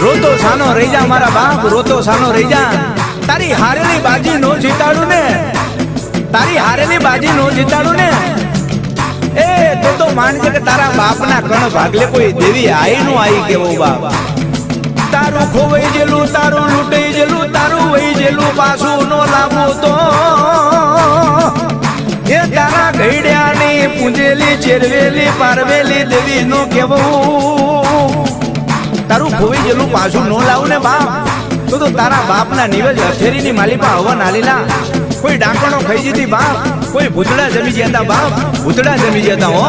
રોતો સાનો રહી જા મારા બાપ, રોતો સાનો રહી જા. તારી હારેલી બાજી નો જીતાડું ને, તારી હારેલી બાજી નો જીતાડું ને, એ તો માનજે કે તારા બાપના કણ ભાગલે કોઈ દેવી આઈ નું આઈ કેવો બાપ. તારું ખોવાઈ જેલું, તારું લૂંટાઈ જેલું, તારું વહી જેલું પાછું નો લાવો તો એ તારા ઘડિયાની પૂંજેલી ચેરવેલી પારવેલી દેવી નો કેવું. તારું ખોવાઈ જેલું પાછું નો લાવું ને બાપ, તો તારા બાપના નિવેજ હથેરીની માલિપા હવા નાલીલા. કોઈ ડાકણો ખાઈ જતી બાપ, કોઈ ભૂતડા જમી જતા બાપ, ભૂતડા જમી જતા હો.